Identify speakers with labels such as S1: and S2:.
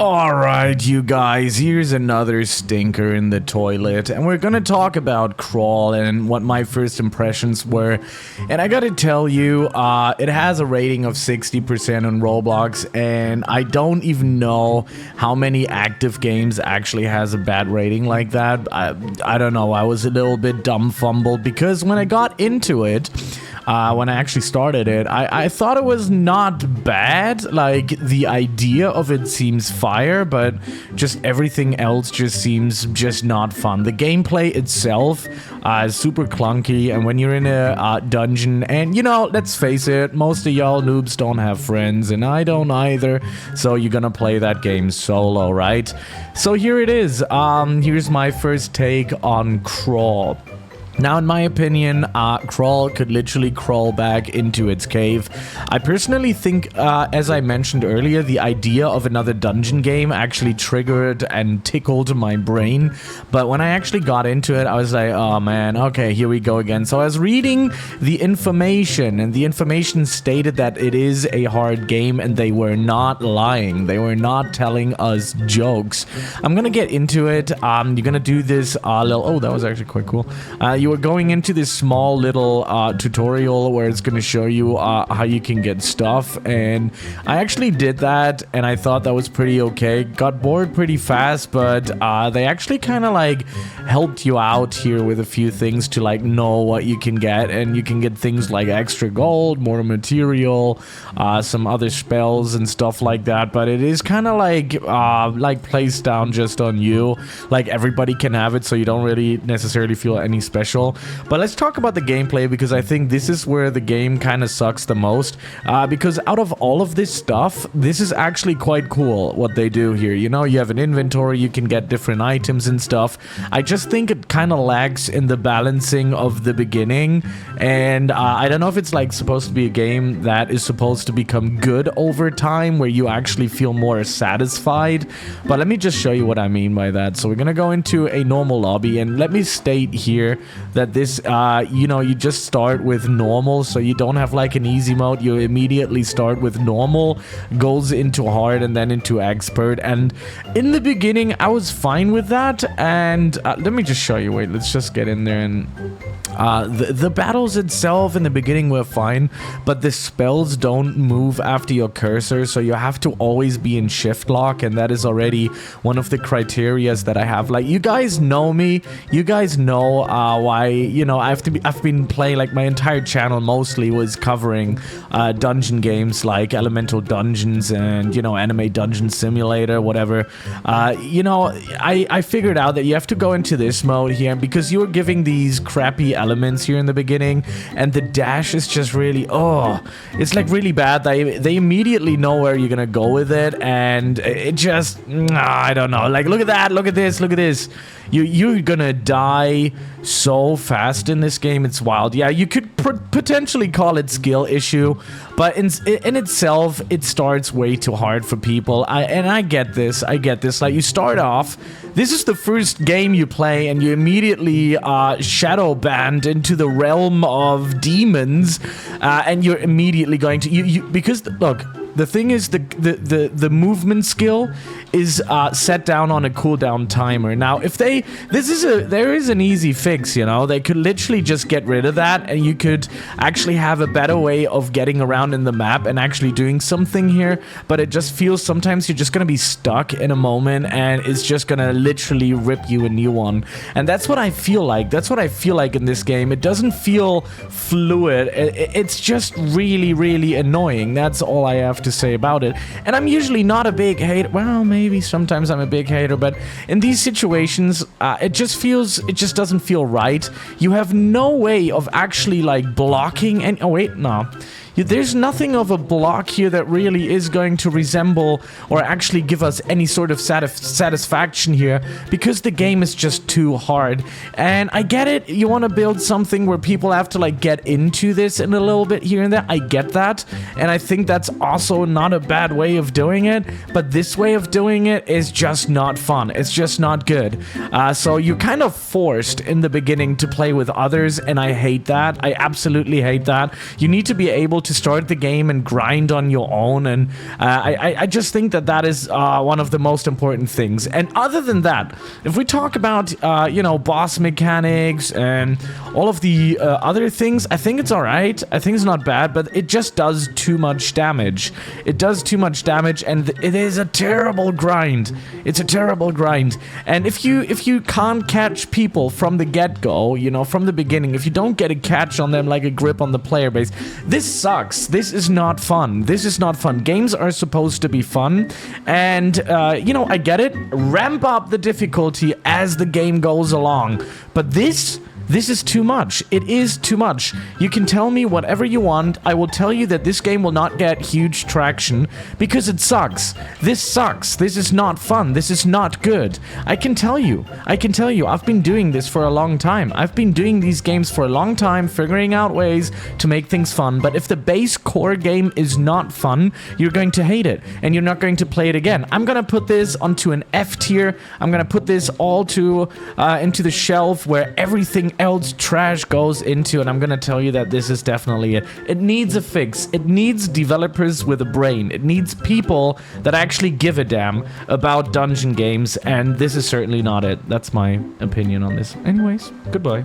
S1: Alright, you guys, here's another stinker in the toilet, and we're gonna talk about Crawl and what my first impressions were. And I gotta tell you, it has a rating of 60% on Roblox, and I don't even know how many active games actually has a bad rating like that. I don't know, I was a little bit dumbfumbled because when I got into it, when I actually started it, I thought it was not bad. Like, the idea of it seems fire, but just everything else just seems just not fun. The gameplay itself is super clunky, and when you're in a dungeon, and you know, let's face it, most of y'all noobs don't have friends, and I don't either, so you're gonna play that game solo, right? So here it is. Here's my first take on Crawl. Now, in my opinion, Crawl could literally crawl back into its cave. I personally think, as I mentioned earlier, the idea of another dungeon game actually triggered and tickled my brain. But when I actually got into it, I was like, oh man, okay, here we go again. So I was reading the information, and the information stated that it is a hard game, and they were not lying. They were not telling us jokes. I'm gonna get into it. You're gonna do this little... Oh, that was actually quite cool. You are going into this small little tutorial where it's going to show you how you can get stuff, and I actually did that, and I thought that was pretty okay. Got bored pretty fast, but they actually kind of like helped you out here with a few things to like know what you can get, and you can get things like extra gold, more material, some other spells and stuff like that, but it is kind of like placed down just on you. Like, everybody can have it, so you don't really necessarily feel any special. But let's talk about the gameplay, because I think this is where the game kind of sucks the most, because out of all of this stuff, this is actually quite cool what they do here. You know, you have an inventory, you can get different items and stuff. I just think it kind of lacks in the balancing of the beginning, and I don't know if it's like supposed to be a game that is supposed to become good over time, where you actually feel more satisfied, but let me just show you what I mean by that. So we're gonna go into a normal lobby, and let me state here that this, you know, you just start with normal, so you don't have like an easy mode. You immediately start with normal, goes into hard, and then into expert. And in the beginning, I was fine with that, and let me just show you. Wait, let's just get in there. And the battles itself in the beginning were fine, but the spells don't move after your cursor, so you have to always be in shift lock, and that is already one of the criterias that I have. Like, you guys know me, you guys know why, you know, I've been playing, like, my entire channel mostly was covering dungeon games like Elemental Dungeons and, you know, Anime Dungeon Simulator, whatever. You know, I figured out that you have to go into this mode here, because you're giving these crappy elements here in the beginning, and the dash is just really, oh, it's like really bad. They immediately know where you're gonna go with it, and it just, I don't know. Like, look at that, look at this, look at this. You're gonna die so fast in this game. It's wild. Yeah, you could potentially call it skill issue, but in itself, it starts way too hard for people. I get this. Like, you start off, this is the first game you play, and you immediately shadow banned into the realm of demons, and you're immediately going to because look. The thing is, the movement skill is set down on a cooldown timer. Now, if there is an easy fix, you know, they could literally just get rid of that, and you could actually have a better way of getting around in the map and actually doing something here. But it just feels sometimes you're just gonna be stuck in a moment, and it's just gonna literally rip you a new one. And that's what I feel like. That's what I feel like in this game. It doesn't feel fluid. It's just really, really annoying. That's all I have to say about it. And I'm usually not a big hater. Well, maybe sometimes I'm a big hater, but in these situations, it just doesn't feel right. You have no way of actually like blocking, and oh wait, no. There's nothing of a block here that really is going to resemble or actually give us any sort of satisfaction here, because the game is just too hard. And I get it, you want to build something where people have to like get into this in a little bit here and there. I get that, and I think that's also also not a bad way of doing it, but this way of doing it is just not fun. It's just not good. So you're kind of forced in the beginning to play with others, and I hate that. I absolutely hate that. You need to be able to start the game and grind on your own, and I just think that that is one of the most important things. And other than that, if we talk about, you know, boss mechanics and all of the other things, I think it's alright. I think it's not bad, but it just does too much damage. It does too much damage, and it is a terrible grind. It's a terrible grind. And if you can't catch people from the get-go, you know, from the beginning, if you don't get a catch on them like a grip on the player base, this sucks. This is not fun. This is not fun. Games are supposed to be fun, and you know, I get it. Ramp up the difficulty as the game goes along, but this is too much. It is too much. You can tell me whatever you want. I will tell you that this game will not get huge traction because it sucks. This sucks. This is not fun. This is not good. I can tell you. I've been doing this for a long time. I've been doing these games for a long time, figuring out ways to make things fun. But if the base core game is not fun, you're going to hate it, and you're not going to play it again. I'm gonna put this onto an F tier. I'm gonna put this all to into the shelf where everything else trash goes into, and I'm gonna tell you that this is definitely it. It needs a fix. It needs developers with a brain. It needs people that actually give a damn about dungeon games, and this is certainly not it. That's my opinion on this. Anyways, goodbye.